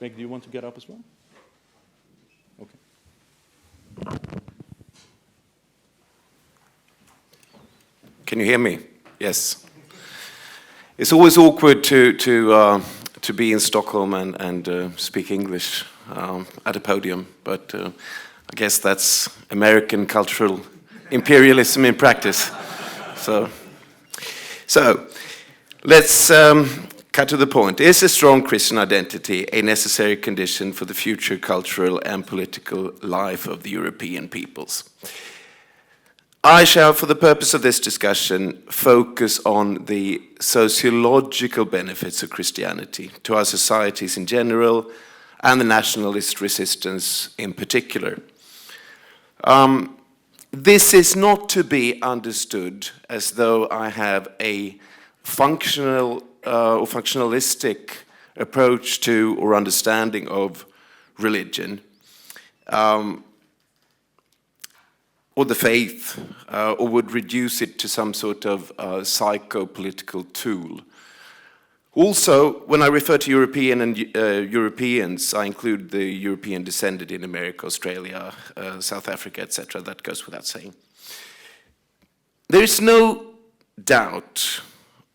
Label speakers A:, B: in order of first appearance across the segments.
A: Meg, do you want to get up as well? Okay.
B: Can you hear me? Yes. It's always awkward to be in Stockholm and speak English at a podium, but I guess that's American cultural imperialism in practice. So let's cut to the point. Is a strong Christian identity a necessary condition for the future cultural and political life of the European peoples? I shall, for the purpose of this discussion, focus on the sociological benefits of Christianity to our societies in general and the nationalist resistance in particular. This is not to be understood as though I have a functional or functionalistic approach to or understanding of religion or the faith, or would reduce it to some sort of psycho-political tool. Also, when I refer to European and Europeans, I include the European descended in America, Australia, South Africa, etc. That goes without saying. There is no doubt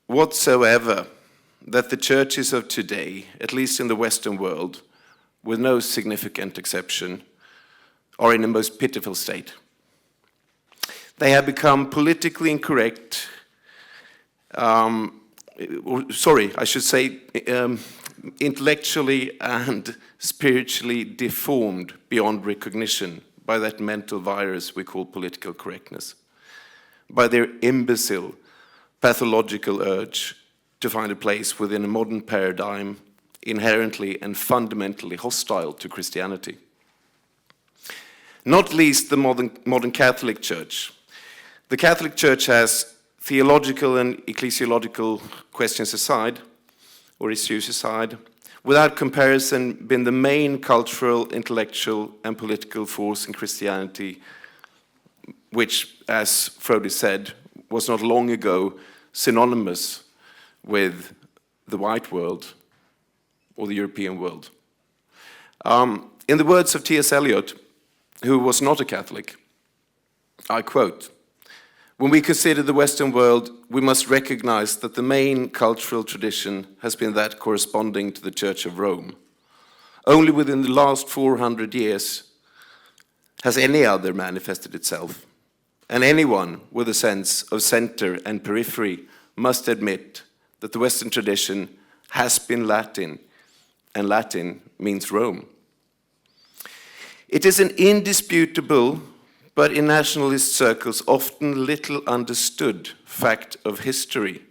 B: whatsoever that the churches of today, at least in the Western world, with no significant exception, are in a most pitiful state. They have become politically incorrect, intellectually and spiritually deformed beyond recognition by that mental virus we call political correctness, by their imbecile, pathological urge to find a place within a modern paradigm inherently and fundamentally hostile to Christianity. Not least the modern Catholic Church. The Catholic Church has theological and ecclesiological questions aside, or issues aside, without comparison been the main cultural, intellectual, and political force in Christianity, which, as Frode said, was not long ago synonymous with the white world or the European world. In the words of T.S. Eliot, who was not a Catholic, I quote, "When we consider the Western world, we must recognize that the main cultural tradition has been that corresponding to the Church of Rome. Only within the last 400 years has any other manifested itself, and anyone with a sense of center and periphery must admit that the Western tradition has been Latin, and Latin means Rome. It is an indisputable, but in nationalist circles often little understood fact of history,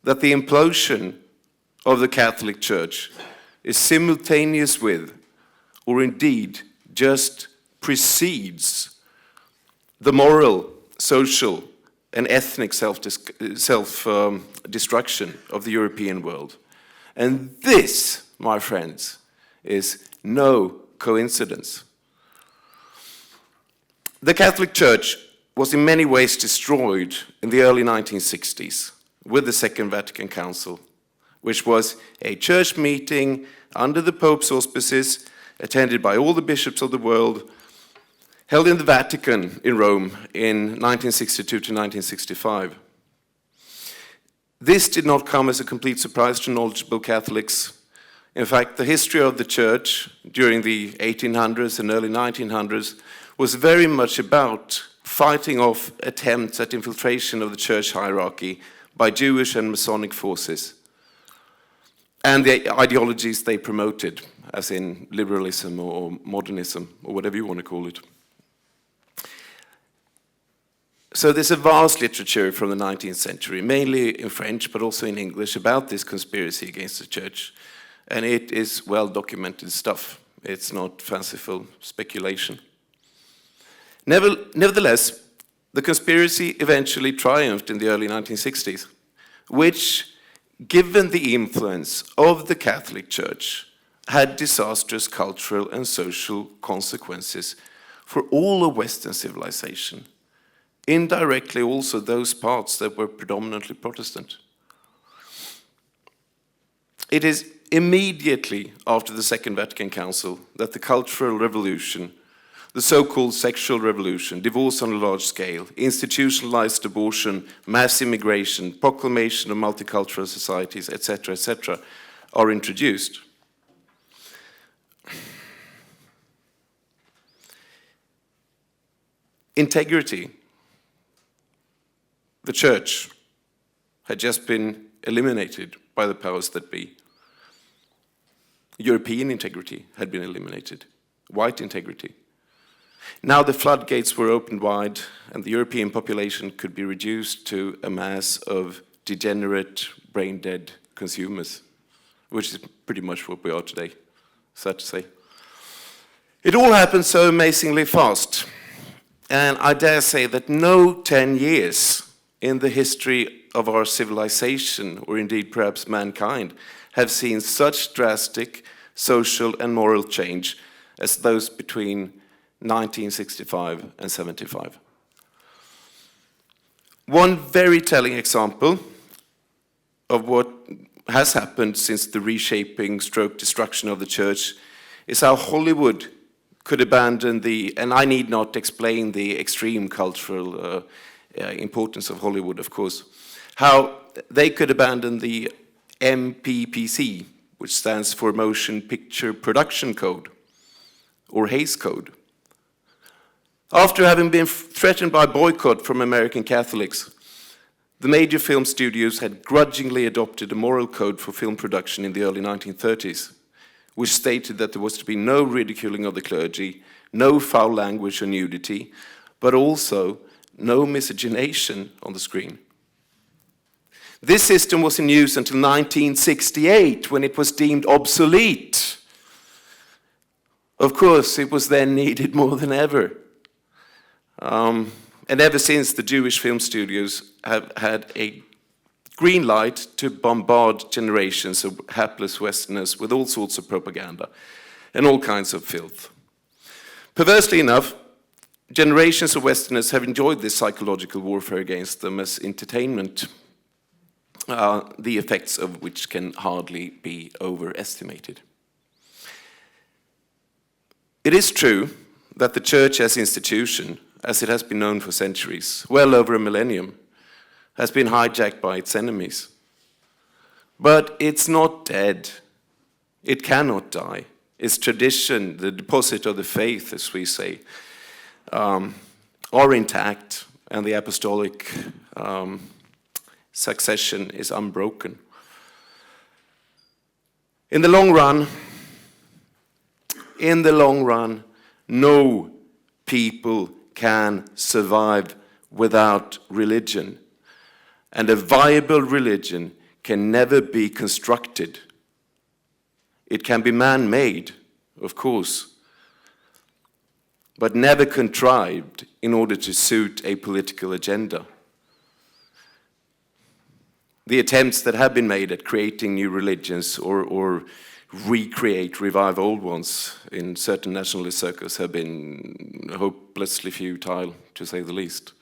B: that the implosion of the Catholic Church is simultaneous with, or indeed just precedes, the moral, social, and ethnic self-destruction of the European world. And this, my friends, is no coincidence. The Catholic Church was in many ways destroyed in the early 1960s with the Second Vatican Council, which was a church meeting under the Pope's auspices, attended by all the bishops of the world, held in the Vatican in Rome in 1962 to 1965. This did not come as a complete surprise to knowledgeable Catholics. In fact, the history of the Church during the 1800s and early 1900s was very much about fighting off attempts at infiltration of the church hierarchy by Jewish and Masonic forces and the ideologies they promoted, as in liberalism or modernism, or whatever you want to call it. So there's a vast literature from the 19th century, mainly in French, but also in English, about this conspiracy against the church. And it is well-documented stuff. It's not fanciful speculation. Nevertheless, the conspiracy eventually triumphed in the early 1960s, which, given the influence of the Catholic Church, had disastrous cultural and social consequences for all of Western civilization, indirectly also those parts that were predominantly Protestant. It is immediately after the Second Vatican Council that the Cultural Revolution, the so-called sexual revolution, divorce on a large scale, institutionalized abortion, mass immigration, proclamation of multicultural societies, etc., are introduced. Integrity. The church had just been eliminated by the powers that be. European integrity had been eliminated, white integrity. Now the floodgates were opened wide and the European population could be reduced to a mass of degenerate, brain-dead consumers, which is pretty much what we are today, sad to say. It all happened so amazingly fast, and I dare say that no 10 years in the history of our civilization, or indeed perhaps mankind, have seen such drastic social and moral change as those between 1965 and 75. One very telling example of what has happened since the reshaping stroke destruction of the church is how Hollywood could abandon the, and I need not explain the extreme cultural importance of Hollywood, of course, how they could abandon the MPPC, which stands for Motion Picture Production Code, or Hays Code. After having been threatened by boycott from American Catholics, the major film studios had grudgingly adopted a moral code for film production in the early 1930s, which stated that there was to be no ridiculing of the clergy, no foul language or nudity, but also no miscegenation on the screen. This system was in use until 1968, when it was deemed obsolete. Of course, it was then needed more than ever. And ever since, the Jewish film studios have had a green light to bombard generations of hapless Westerners with all sorts of propaganda and all kinds of filth. Perversely enough, generations of Westerners have enjoyed this psychological warfare against them as entertainment, the effects of which can hardly be overestimated. It is true that the church as institution, as it has been known for centuries, well over a millennium, has been hijacked by its enemies. But it's not dead. It cannot die. Its tradition, the deposit of the faith, as we say, are intact, and the apostolic succession is unbroken. In the long run, no people can survive without religion. And a viable religion can never be constructed. It can be man-made, of course, but never contrived in order to suit a political agenda. The attempts that have been made at creating new religions or revive old ones in certain nationalist circles have been hopelessly futile, to say the least.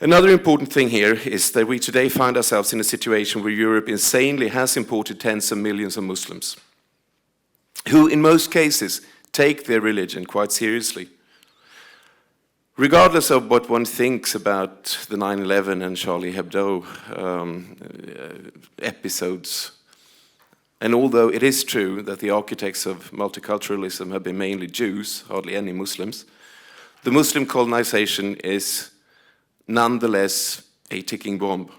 B: Another important thing here is that we today find ourselves in a situation where Europe insanely has imported tens of millions of Muslims, who in most cases take their religion quite seriously. Regardless of what one thinks about the 9/11 and Charlie Hebdo episodes, and although it is true that the architects of multiculturalism have been mainly Jews, hardly any Muslims, the Muslim colonization is nonetheless a ticking bomb.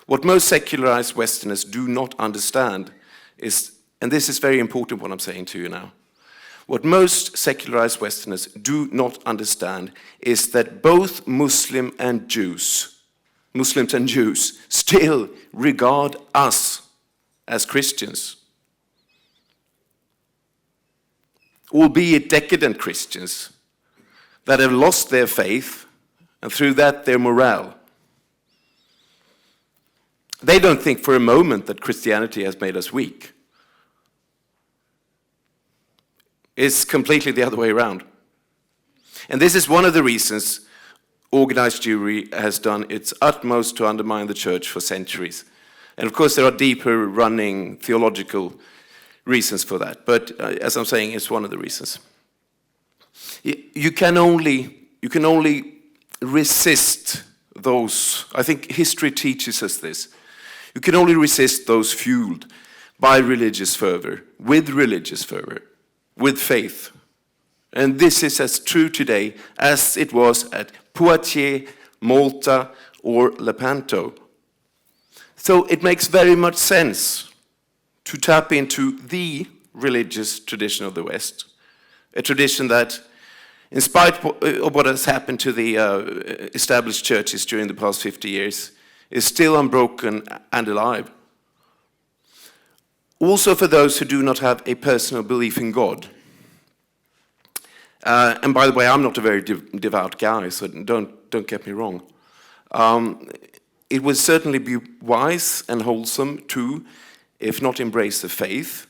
B: What most secularized Westerners do not understand is, and this is very important what I'm saying to you now, what most secularized Westerners do not understand is that both Muslims and Jews still regard us as Christians, albeit decadent Christians that have lost their faith and through that their morale. They don't think for a moment that Christianity has made us weak. It's completely the other way around. And this is one of the reasons organized Jewry has done its utmost to undermine the church for centuries. And of course, there are deeper running theological reasons for that. But as I'm saying, it's one of the reasons. You can only resist those. I think history teaches us this. You can only resist those fueled by religious fervor, with faith. And this is as true today as it was at Poitiers, Malta, or Lepanto. So it makes very much sense to tap into the religious tradition of the West, a tradition that, in spite of what has happened to the established churches during the past 50 years, is still unbroken and alive. Also for those who do not have a personal belief in God. And by the way, I'm not a very devout guy, so don't get me wrong. It would certainly be wise and wholesome to, if not embrace the faith,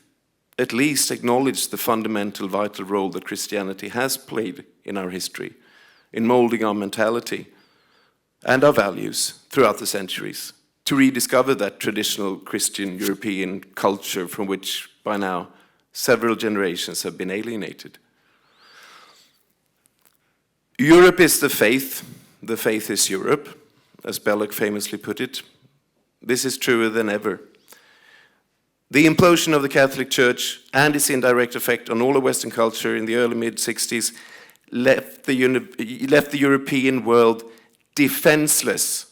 B: at least acknowledge the fundamental, vital role that Christianity has played in our history, in molding our mentality and our values throughout the centuries, to rediscover that traditional Christian European culture from which, by now, several generations have been alienated. Europe is the faith is Europe, as Belloc famously put it. This is truer than ever. The implosion of the Catholic Church and its indirect effect on all of Western culture in the early mid-60s left the European world defenseless,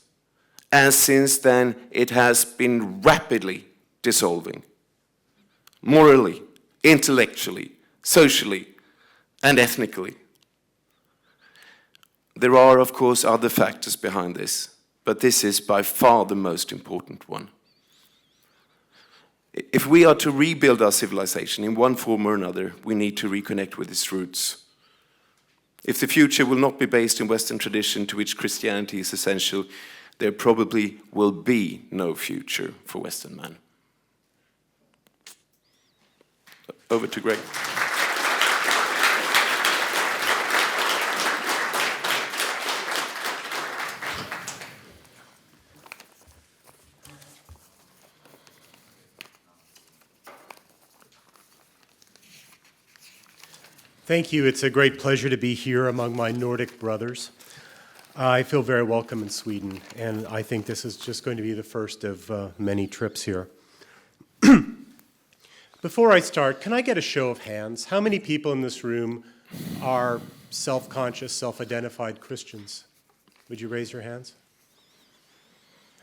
B: and since then it has been rapidly dissolving, morally, intellectually, socially, and ethnically. There are, of course, other factors behind this, but this is by far the most important one. If we are to rebuild our civilization in one form or another, we need to reconnect with its roots. If the future will not be based in Western tradition to which Christianity is essential, there probably will be no future for Western man. Over to Greg.
C: Thank you. It's a great pleasure to be here among my Nordic brothers. I feel very welcome in Sweden, and I think this is just going to be the first of many trips here. Before I start, can I get a show of hands? How many people in this room are self-conscious, self-identified Christians? Would you raise your hands?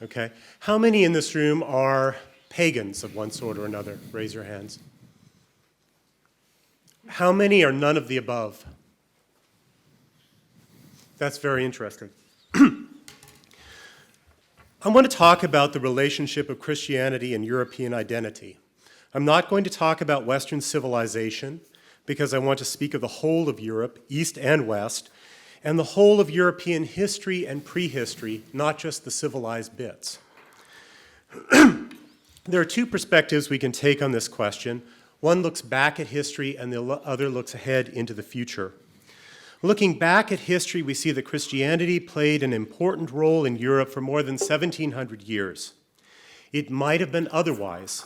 C: Okay. How many in this room are pagans of one sort or another? Raise your hands. How many are none of the above? That's very interesting. I want to talk about the relationship of Christianity and European identity. I'm not going to talk about Western civilization because I want to speak of the whole of Europe, East and West, and the whole of European history and prehistory, not just the civilized bits. There are two perspectives we can take on this question. One looks back at history and the other looks ahead into the future. Looking back at history, we see that Christianity played an important role in Europe for more than 1,700 years. It might have been otherwise.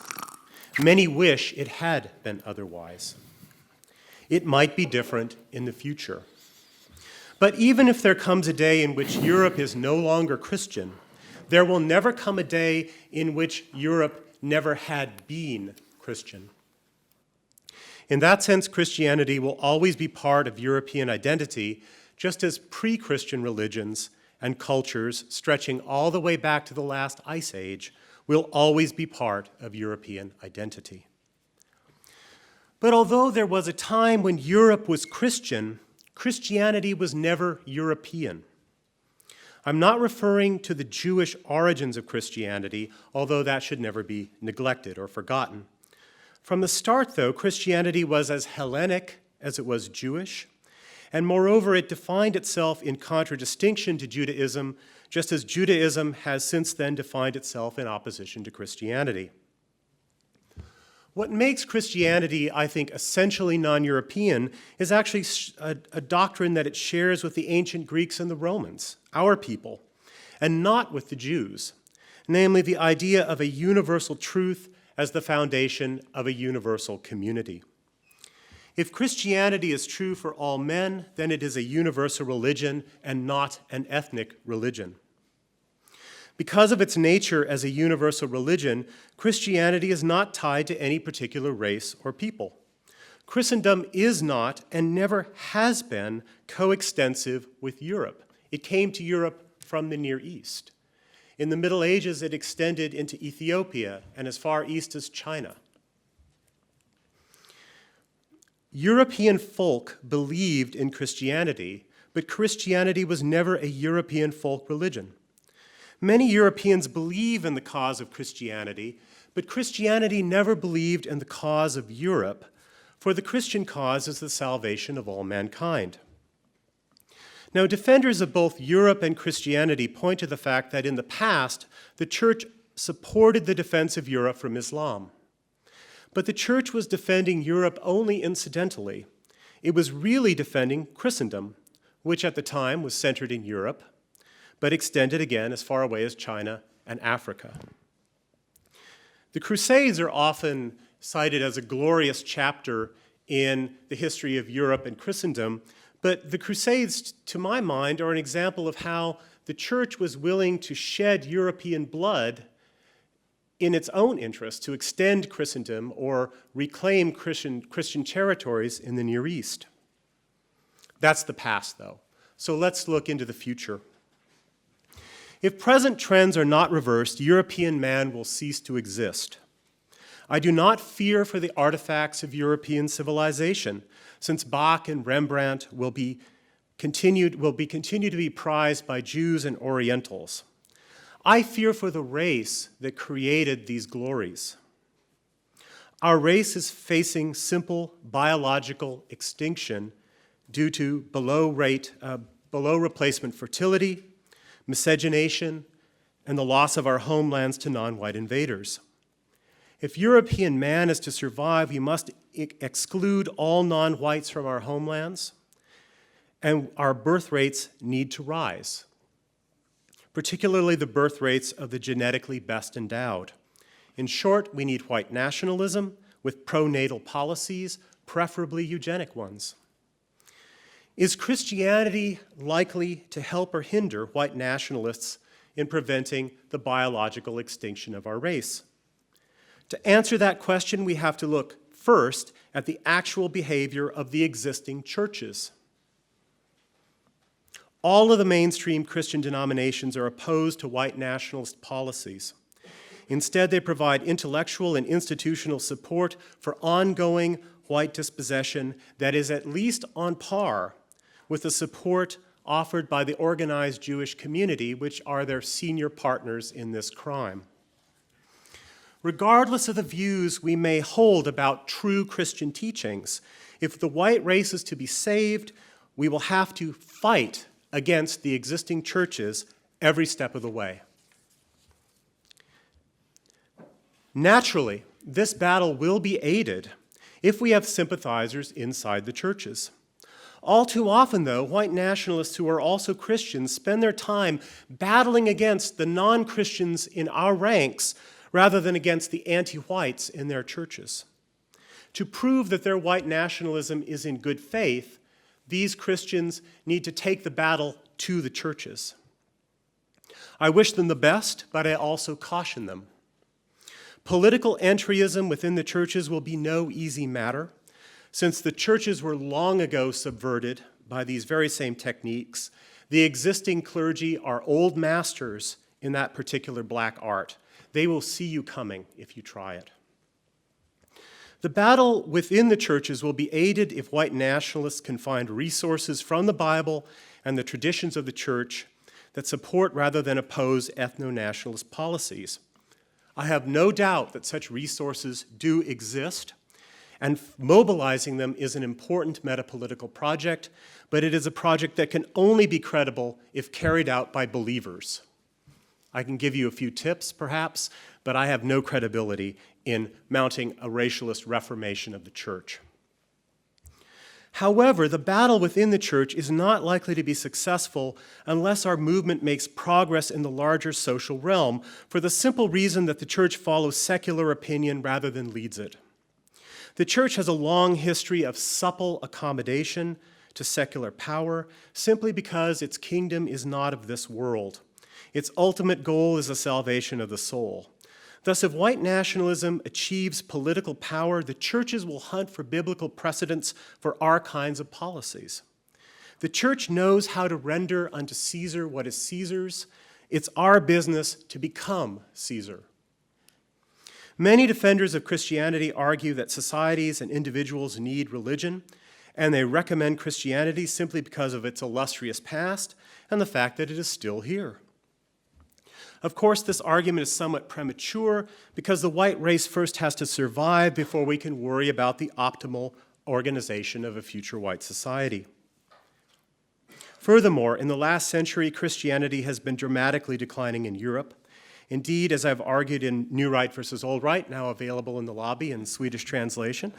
C: Many wish it had been otherwise. It might be different in the future. But even if there comes a day in which Europe is no longer Christian, there will never come a day in which Europe never had been Christian. In that sense, Christianity will always be part of European identity, just as pre-Christian religions and cultures stretching all the way back to the last ice age will always be part of European identity. But although there was a time when Europe was Christian, Christianity was never European. I'm not referring to the Jewish origins of Christianity, although that should never be neglected or forgotten. From the start, though, Christianity was as Hellenic as it was Jewish, and moreover, it defined itself in contradistinction to Judaism, just as Judaism has since then defined itself in opposition to Christianity. What makes Christianity, I think, essentially non-European is actually a doctrine that it shares with the ancient Greeks and the Romans, our people, and not with the Jews. namely the idea of a universal truth as the foundation of a universal community. If Christianity is true for all men, then it is a universal religion and not an ethnic religion. Because of its nature as a universal religion, Christianity is not tied to any particular race or people. Christendom is not and never has been coextensive with Europe. It came to Europe from the Near East. In the Middle Ages, it extended into Ethiopia and as far east as China. European folk believed in Christianity, but Christianity was never a European folk religion. Many Europeans believe in the cause of Christianity, but Christianity never believed in the cause of Europe, for the Christian cause is the salvation of all mankind. Now, defenders of both Europe and Christianity point to the fact that in the past, the church supported the defense of Europe from Islam. But the church was defending Europe only incidentally. It was really defending Christendom, which at the time was centered in Europe, but extended again as far away as China and Africa. The Crusades are often cited as a glorious chapter in the history of Europe and Christendom, but the Crusades, to my mind, are an example of how the church was willing to shed European blood in its own interest to extend Christendom or reclaim Christian territories in the Near East. That's the past, though. So let's look into the future. If present trends are not reversed, European man will cease to exist. I do not fear for the artifacts of European civilization, since Bach and Rembrandt will continue to be prized by Jews and Orientals. I fear for the race that created these glories. Our race is facing simple biological extinction due to below replacement fertility, miscegenation, and the loss of our homelands to non-white invaders. If European man is to survive, we must exclude all non-whites from our homelands, and our birth rates need to rise, particularly the birth rates of the genetically best endowed. In short, we need white nationalism with pronatal policies, preferably eugenic ones. Is Christianity likely to help or hinder white nationalists in preventing the biological extinction of our race? To answer that question, we have to look first at the actual behavior of the existing churches. All of the mainstream Christian denominations are opposed to white nationalist policies. Instead, they provide intellectual and institutional support for ongoing white dispossession that is at least on par with the support offered by the organized Jewish community, which are their senior partners in this crime. Regardless of the views we may hold about true Christian teachings, if the white race is to be saved, we will have to fight against the existing churches every step of the way. Naturally, this battle will be aided if we have sympathizers inside the churches. All too often, though, white nationalists who are also Christians spend their time battling against the non-Christians in our ranks rather than against the anti-whites in their churches. To prove that their white nationalism is in good faith, these Christians need to take the battle to the churches. I wish them the best, but I also caution them. Political entryism within the churches will be no easy matter, since the churches were long ago subverted by these very same techniques. The existing clergy are old masters in that particular black art. They will see you coming if you try it. The battle within the churches will be aided if white nationalists can find resources from the Bible and the traditions of the church that support rather than oppose ethno-nationalist policies. I have no doubt that such resources do exist, and mobilizing them is an important metapolitical project, but it is a project that can only be credible if carried out by believers. I can give you a few tips, perhaps, but I have no credibility in mounting a racialist reformation of the church. However, the battle within the church is not likely to be successful unless our movement makes progress in the larger social realm, for the simple reason that the church follows secular opinion rather than leads it. The church has a long history of supple accommodation to secular power, simply because its kingdom is not of this world. Its ultimate goal is the salvation of the soul. Thus, if white nationalism achieves political power, the churches will hunt for biblical precedents for our kinds of policies. The church knows how to render unto Caesar what is Caesar's. It's our business to become Caesar. Many defenders of Christianity argue that societies and individuals need religion, and they recommend Christianity simply because of its illustrious past and the fact that it is still here. Of course, this argument is somewhat premature because the white race first has to survive before we can worry about the optimal organization of a future white society. Furthermore, in the last century, Christianity has been dramatically declining in Europe. Indeed, as I've argued in New Right versus Old Right, now available in the lobby in Swedish translation,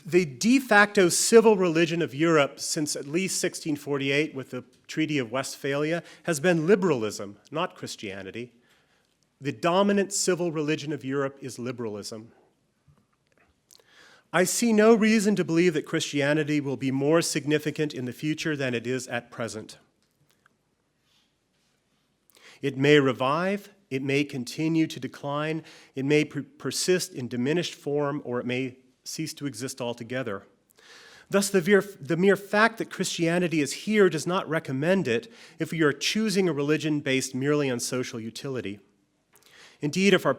C: the de facto civil religion of Europe since at least 1648 with the Treaty of Westphalia has been liberalism, not Christianity. The dominant civil religion of Europe is liberalism. I see no reason to believe that Christianity will be more significant in the future than it is at present. It may revive, it may continue to decline, it may persist in diminished form, or it may cease to exist altogether. Thus, the mere fact that Christianity is here does not recommend it if we are choosing a religion based merely on social utility. Indeed, if that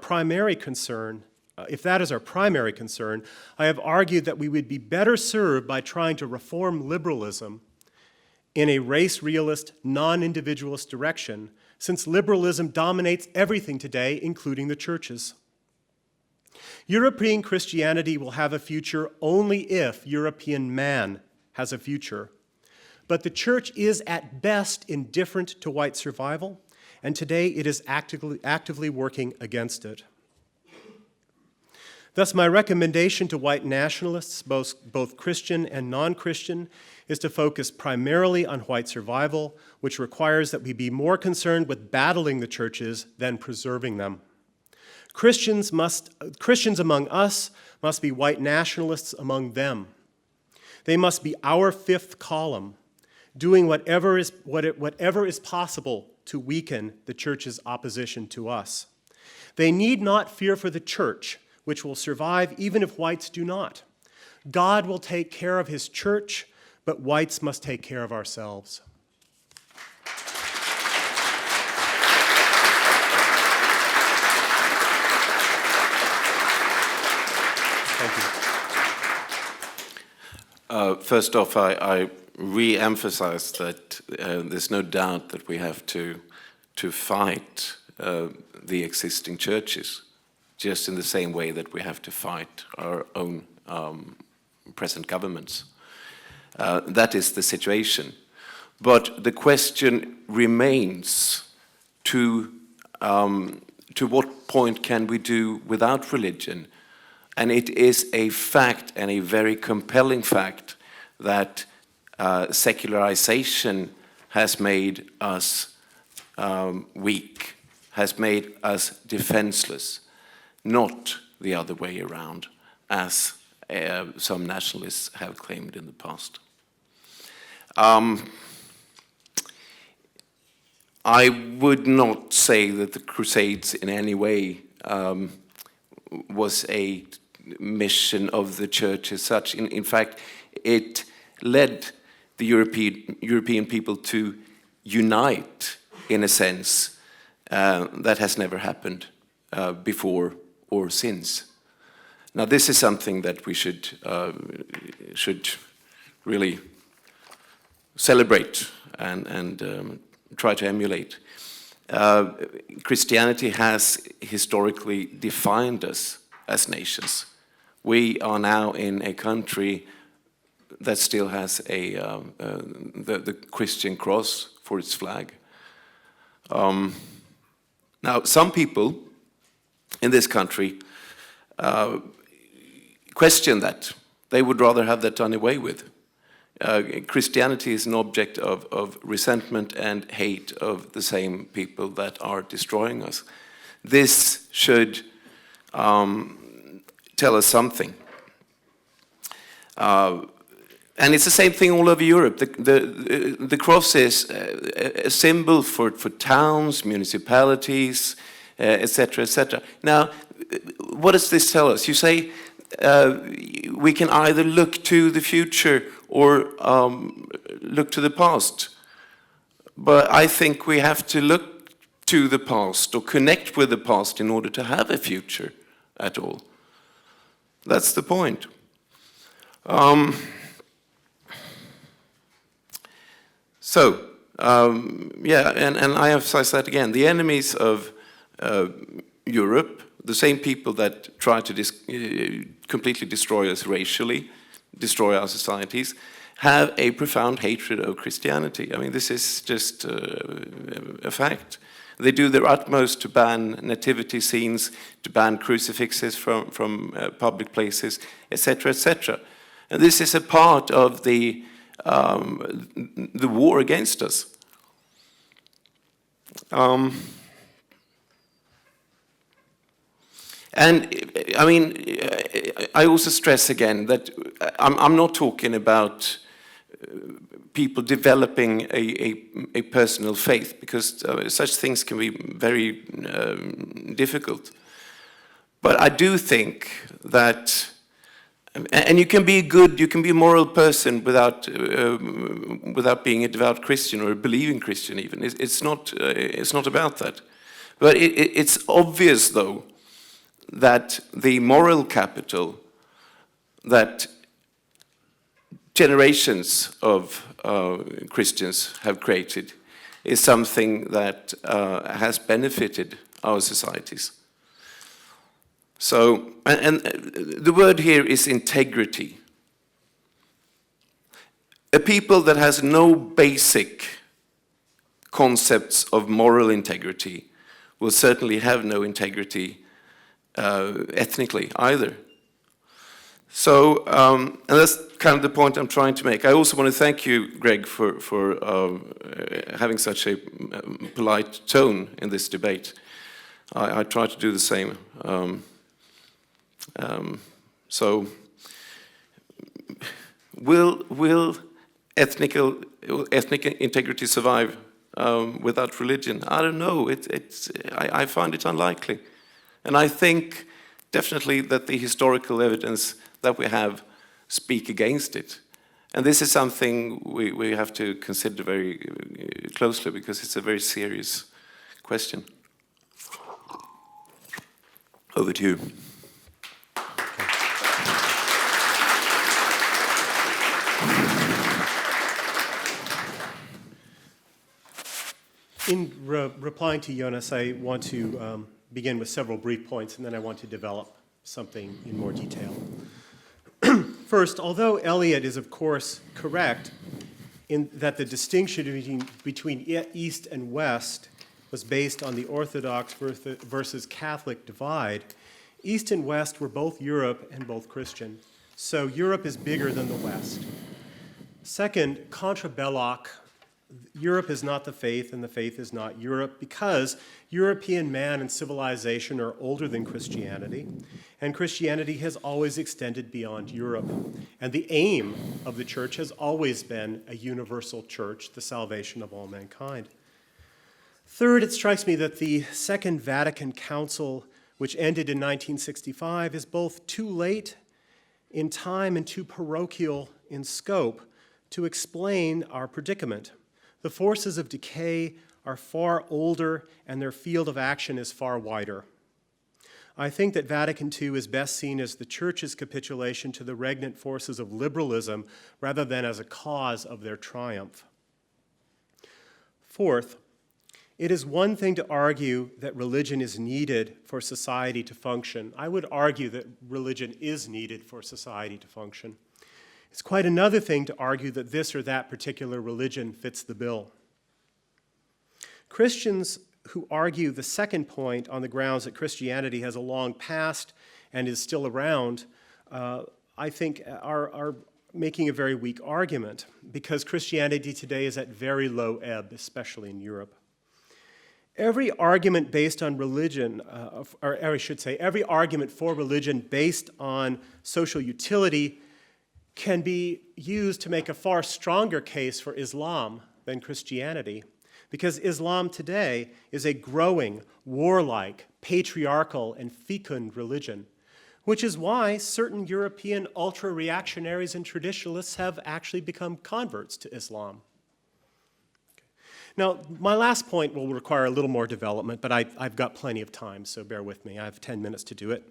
C: is our primary concern, I have argued that we would be better served by trying to reform liberalism in a race-realist, non-individualist direction, since liberalism dominates everything today, including the churches. European Christianity will have a future only if European man has a future. But the church is at best indifferent to white survival, and today it is actively working against it. Thus, my recommendation to white nationalists, both Christian and non-Christian, is to focus primarily on white survival, which requires that we be more concerned with battling the churches than preserving them. Christians among us must be white nationalists among them. They must be our fifth column, doing whatever is possible to weaken the church's opposition to us. They need not fear for the church, which will survive even if whites do not. God will take care of his church, but whites must take care of ourselves. Thank you.
B: First off, I re-emphasize that there's no doubt that we have to fight the existing churches, just in the same way that we have to fight our own present governments. That is the situation. But the question remains to what point can we do without religion? And it is a fact, and a very compelling fact, that secularization has made us weak, has made us defenseless, not the other way around, as some nationalists have claimed in the past. I would not say that the Crusades in any way was a mission of the church as such. In fact, it led the European people to unite in a sense that has never happened before or since. Now, this is something that we should really celebrate and try to emulate. Christianity has historically defined us as nations. We are now in a country that still has the Christian cross for its flag. Now, some people in this country question that They would rather have that done away with. Christianity is an object of resentment and hate of the same people that are destroying us. This should tell us something. And it's the same thing all over Europe. The cross is a symbol for towns, municipalities, etc., etc. Now, what does this tell us? You say we can either look to the future or look to the past. But I think we have to look to the past or connect with the past in order to have a future at all. That's the point. Yeah, and I emphasize that again. The enemies of Europe, the same people that try to completely destroy us racially, destroy our societies, have a profound hatred of Christianity. I mean, this is just a fact. They do their utmost to ban nativity scenes, to ban crucifixes from public places, etc., etc. And this is a part of the war against us. And I mean, I also stress again that I'm not talking about people developing a personal faith, because such things can be very difficult. But I do think that, and you can be good, you can be a moral person without being a devout Christian or a believing Christian even. It's not about that. But it's obvious, though, that the moral capital that generations of Christians have created is something that has benefited our societies. So, and the word here is integrity. A people that has no basic concepts of moral integrity will certainly have no integrity ethnically either. So, and that's kind of the point I'm trying to make. I also want to thank you, Greg, for having such a polite tone in this debate. I try to do the same. So, will ethnic integrity survive without religion? I don't know. I find it unlikely. And I think definitely that the historical evidence that we have speak against it. And this is something we have to consider very closely, because it's a very serious question. Over to you.
C: In replying to Jonas, I want to begin with several brief points, and then I want to develop something in more detail. First, although Eliot is, of course, correct in that the distinction between East and West was based on the Orthodox versus Catholic divide, East and West were both Europe and both Christian. So Europe is bigger than the West. Second, contra belloc, Europe is not the faith and the faith is not Europe, because European man and civilization are older than Christianity, and Christianity has always extended beyond Europe. And the aim of the church has always been a universal church, the salvation of all mankind. Third, it strikes me that the Second Vatican Council, which ended in 1965, is both too late in time and too parochial in scope to explain our predicament. The forces of decay are far older, and their field of action is far wider. I think that Vatican II is best seen as the Church's capitulation to the regnant forces of liberalism rather than as a cause of their triumph. Fourth, it is one thing to argue that religion is needed for society to function. I would argue that religion is needed for society to function. It's quite another thing to argue that this or that particular religion fits the bill. Christians who argue the second point on the grounds that Christianity has a long past and is still around, I think, are making a very weak argument, because Christianity today is at very low ebb, especially in Europe. Every argument based on religion, or I should say, every argument for religion based on social utility can be used to make a far stronger case for Islam than Christianity, because Islam today is a growing, warlike, patriarchal, and fecund religion, which is why certain European ultra-reactionaries and traditionalists have actually become converts to Islam. Now, my last point will require a little more development, but I've got plenty of time, so bear with me. I have 10 minutes to do it.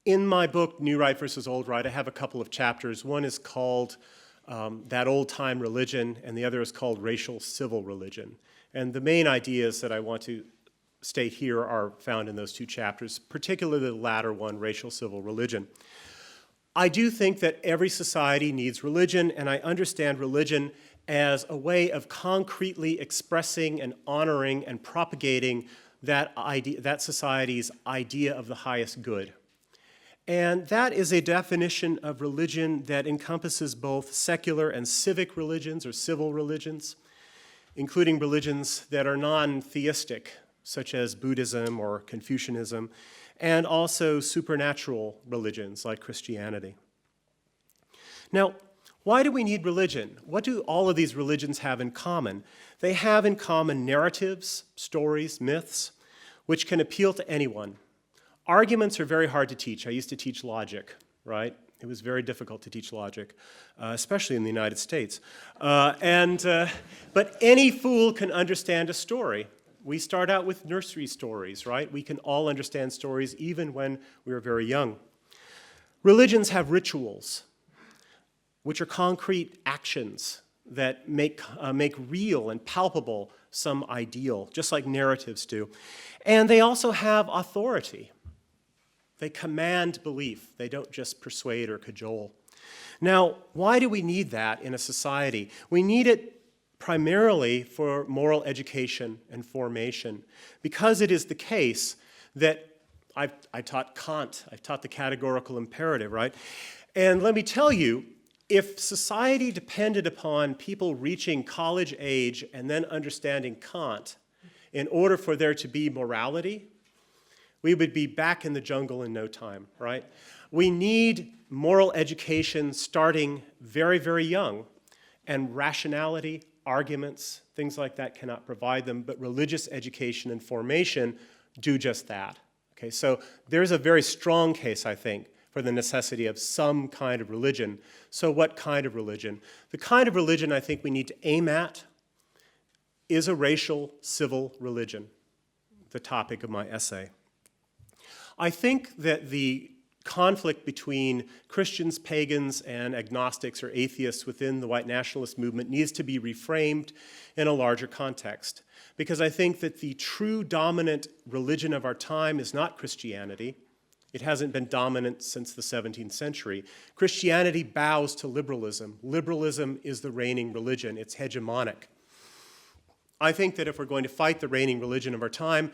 C: In my book, New Right versus Old Right, I have a couple of chapters. One is called That Old-Time Religion, and the other is called Racial Civil Religion. And the main ideas that I want to state here are found in those two chapters, particularly the latter one, Racial Civil Religion. I do think that every society needs religion, and I understand religion as a way of concretely expressing and honoring and propagating that society's idea of the highest good. And that is a definition of religion that encompasses both secular and civic religions or civil religions, including religions that are non-theistic, such as Buddhism or Confucianism, and also supernatural religions like Christianity. Now, why do we need religion? What do all of these religions have in common? They have in common narratives, stories, myths, which can appeal to anyone. Arguments are very hard to teach. I used to teach logic, right? It was very difficult to teach logic, especially in the United States. But any fool can understand a story. We start out with nursery stories, right? We can all understand stories even when we are very young. Religions have rituals, which are concrete actions that make real and palpable some ideal, just like narratives do. And they also have authority. They command belief. They don't just persuade or cajole. Now, why do we need that in a society? We need it primarily for moral education and formation, because it is the case that I taught Kant, I've taught the categorical imperative, right? And let me tell you, if society depended upon people reaching college age and then understanding Kant in order for there to be morality, we would be back in the jungle in no time, right? We need moral education starting very, very young, and rationality, arguments, things like that cannot provide them, but religious education and formation do just that. Okay, so there's a very strong case, I think, for the necessity of some kind of religion. So what kind of religion? The kind of religion I think we need to aim at is a racial civil religion, the topic of my essay. I think that the conflict between Christians, pagans, and agnostics or atheists within the white nationalist movement needs to be reframed in a larger context, because I think that the true dominant religion of our time is not Christianity. It hasn't been dominant since the 17th century. Christianity bows to liberalism. Liberalism is the reigning religion. It's hegemonic. I think that if we're going to fight the reigning religion of our time,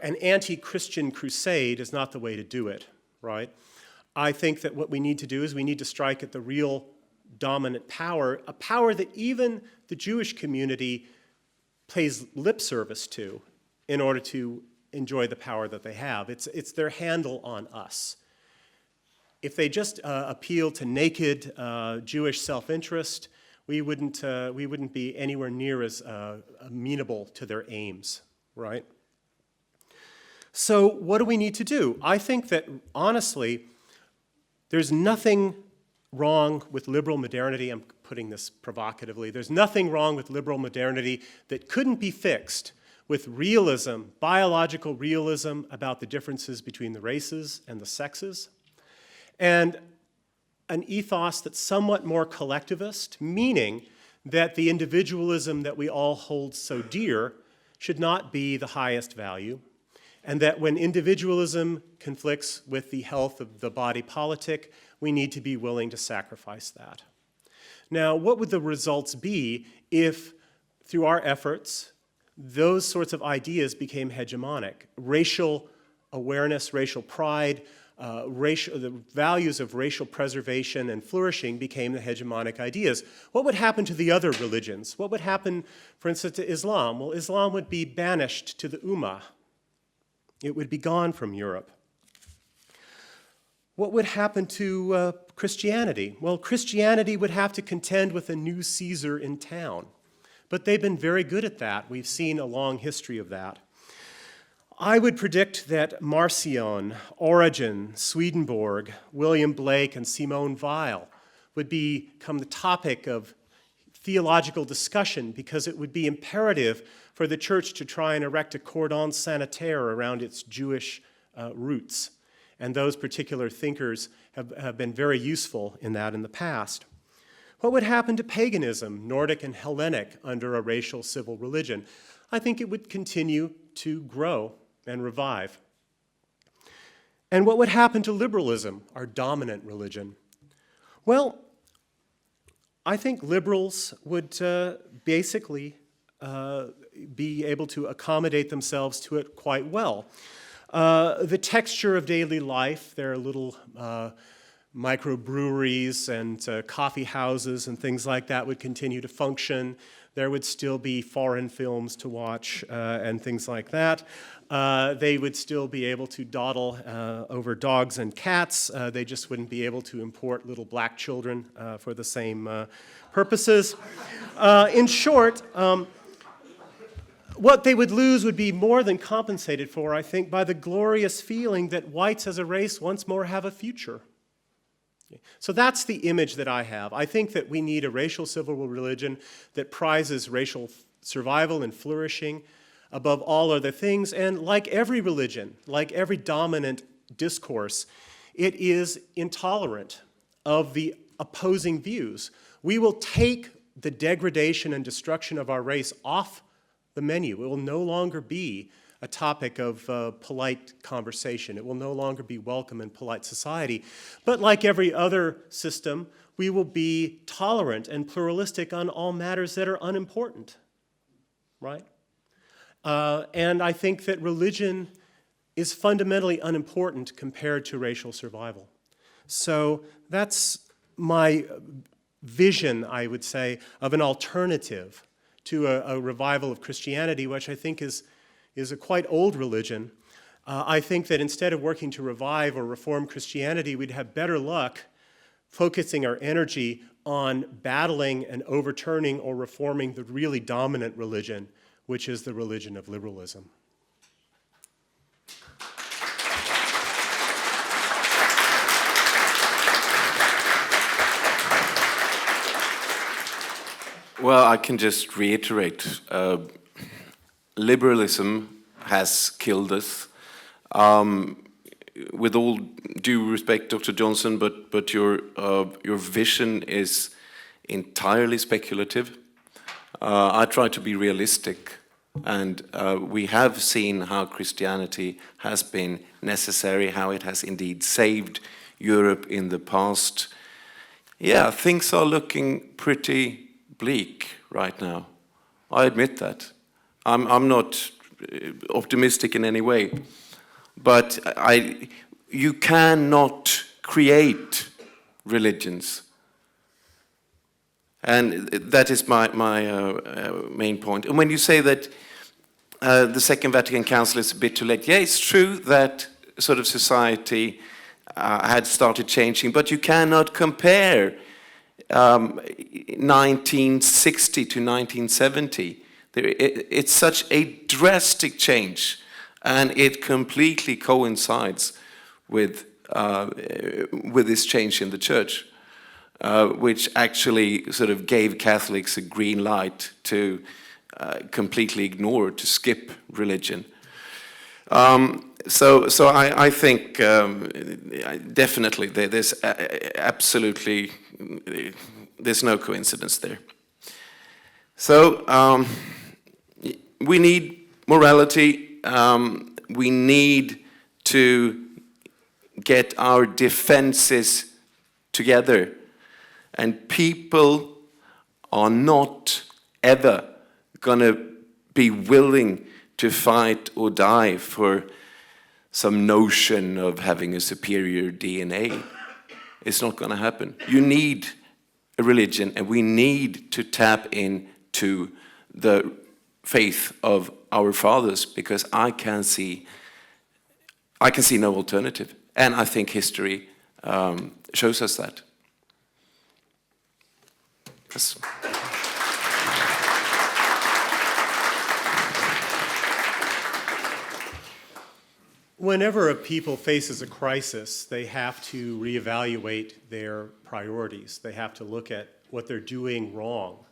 C: an anti-Christian crusade is not the way to do it, right? I think that what we need to do is we need to strike at the real dominant power, a power that even the Jewish community pays lip service to in order to enjoy the power that they have. It's their handle on us. If they just appeal to naked Jewish self-interest, we wouldn't be anywhere near as amenable to their aims, right? So what do we need to do? I think that, honestly, there's nothing wrong with liberal modernity. I'm putting this provocatively. There's nothing wrong with liberal modernity that couldn't be fixed with realism, biological realism about the differences between the races and the sexes, and an ethos that's somewhat more collectivist, meaning that the individualism that we all hold so dear should not be the highest value, and that when individualism conflicts with the health of the body politic, we need to be willing to sacrifice that. Now, what would the results be if, through our efforts, those sorts of ideas became hegemonic? Racial awareness, racial pride, the values of racial preservation and flourishing became the hegemonic ideas. What would happen to the other religions? What would happen, for instance, to Islam? Well, Islam would be banished to the Ummah. It would be gone from Europe. What would happen to Christianity? Well, Christianity would have to contend with a new Caesar in town. But they've been very good at that. We've seen a long history of that. I would predict that Marcion, Origen, Swedenborg, William Blake, and Simone Weil would become the topic of theological discussion because it would be imperative for the church to try and erect a cordon sanitaire around its Jewish roots. And those particular thinkers have been very useful in that in the past. What would happen to paganism, Nordic and Hellenic, under a racial civil religion? I think it would continue to grow and revive. And what would happen to liberalism, our dominant religion? Well, I think liberals would basically be able to accommodate themselves to it quite well. The texture of daily life, there are little microbreweries and coffee houses and things like that would continue to function. There would still be foreign films to watch and things like that. They would still be able to dawdle over dogs and cats. They just wouldn't be able to import little black children for the same purposes. In short, what they would lose would be more than compensated for, I think, by the glorious feeling that whites as a race once more have a future. So that's the image that I have. I think that we need a racial civil religion that prizes racial survival and flourishing above all other things. And like every religion, like every dominant discourse, it is intolerant of the opposing views. We will take the degradation and destruction of our race off the menu. It will no longer be a topic of polite conversation. It will no longer be welcome in polite society. But like every other system, we will be tolerant and pluralistic on all matters that are unimportant, right? And I think that religion is fundamentally unimportant compared to racial survival. So that's my vision, I would say, of an alternative to a revival of Christianity, which I think is a quite old religion. I think that instead of working to revive or reform Christianity, we'd have better luck focusing our energy on battling and overturning or reforming the really dominant religion, which is the religion of liberalism.
B: Well, I can just reiterate, liberalism has killed us. With all due respect, Dr. Johnson, but your vision is entirely speculative. I try to be realistic, and we have seen how Christianity has been necessary, how it has indeed saved Europe in the past. Yeah, things are looking pretty bleak right now. I admit that. I'm not optimistic in any way, but you cannot create religions, and that is my main point. And when you say that the Second Vatican Council is a bit too late, yeah, it's true that sort of society had started changing, but you cannot compare 1960 to 1970. It's such a drastic change, and it completely coincides with this change in the church, which actually sort of gave Catholics a green light to completely ignore, to skip religion. So I think definitely there's absolutely there's no coincidence there. So we need morality. We need to get our defenses together, and people are not ever going to be willing to fight or die for some notion of having a superior DNA. It's not going to happen. You need a religion, and we need to tap into the faith of our fathers, because I can see no alternative, and I think history shows us that. Yes.
C: Whenever a people faces a crisis, they have to reevaluate their priorities. They have to look at what they're doing wrong.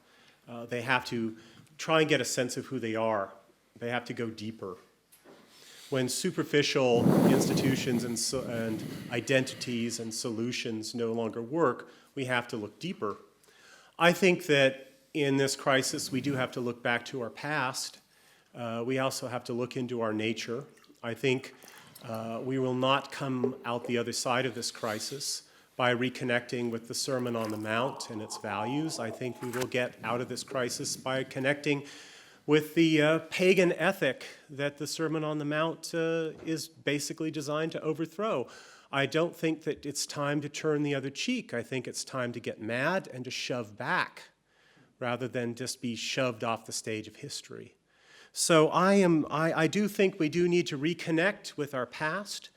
C: They have to try and get a sense of who they are. They have to go deeper. When superficial institutions and identities and solutions no longer work, we have to look deeper. I think that in this crisis, we do have to look back to our past. We also have to look into our nature. I think we will not come out the other side of this crisis by reconnecting with the Sermon on the Mount and its values. I think we will get out of this crisis by connecting with the pagan ethic that the Sermon on the Mount is basically designed to overthrow. I don't think that it's time to turn the other cheek. I think it's time to get mad and to shove back rather than just be shoved off the stage of history. So I do think we do need to reconnect with our past,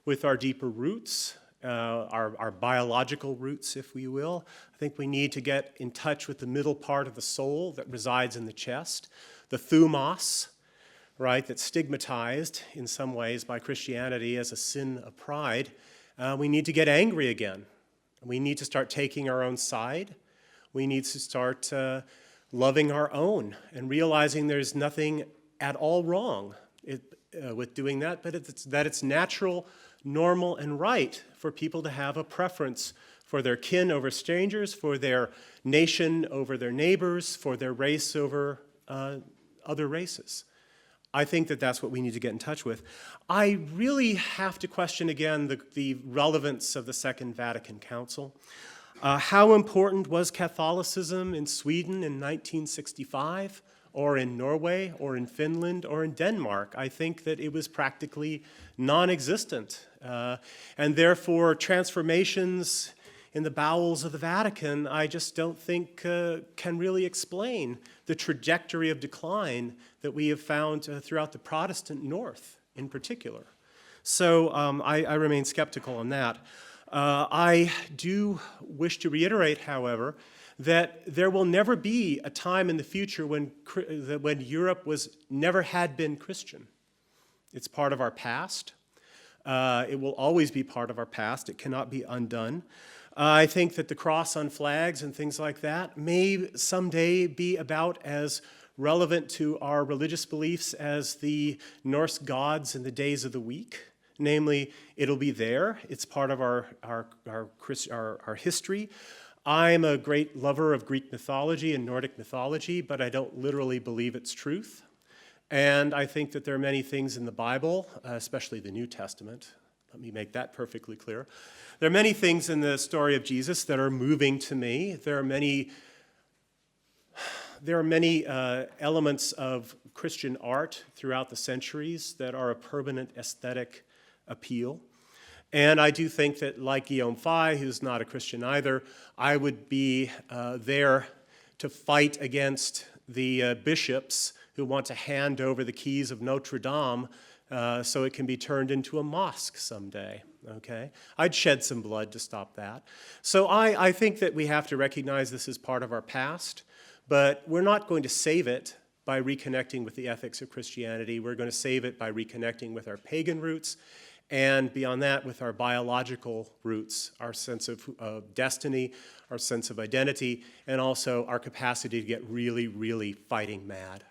C: with our deeper roots, our biological roots, if we will. I think we need to get in touch with the middle part of the soul that resides in the chest, the thumos, right, that's stigmatized in some ways by Christianity as a sin of pride. We need to get angry again. We need to start taking our own side. We need to start loving our own and realizing there's nothing at all wrong with doing that, but that it's natural, normal, and right for people to have a preference for their kin over strangers, for their nation over their neighbors, for their race over other races. I think that that's what we need to get in touch with. I really have to question again the relevance of the Second Vatican Council. How important was Catholicism in Sweden in 1965, or in Norway, or in Finland, or in Denmark? I think that it was practically non-existent. And therefore, transformations in the bowels of the Vatican, I just don't think can really explain the trajectory of decline that we have found throughout the Protestant North in particular. So I remain skeptical on that. I do wish to reiterate, however, that there will never be a time in the future when Europe never had been Christian. It's part of our past. It will always be part of our past. It cannot be undone. I think that the cross on flags and things like that may someday be about as relevant to our religious beliefs as the Norse gods in the days of the week. Namely, it'll be there. It's part of our history. I'm a great lover of Greek mythology and Nordic mythology, but I don't literally believe it's truth. And I think that there are many things in the Bible, especially the New Testament. Let me make that perfectly clear. There are many things in the story of Jesus that are moving to me. There are many elements of Christian art throughout the centuries that are a permanent aesthetic appeal. And I do think that, like Guillaume Fay, who's not a Christian either, I would be there to fight against the bishops who want to hand over the keys of Notre Dame so it can be turned into a mosque someday, okay? I'd shed some blood to stop that. So I think that we have to recognize this as part of our past, but we're not going to save it by reconnecting with the ethics of Christianity. We're going to save it by reconnecting with our pagan roots, and beyond that, with our biological roots, our sense of destiny, our sense of identity, and also our capacity to get really, really fighting mad.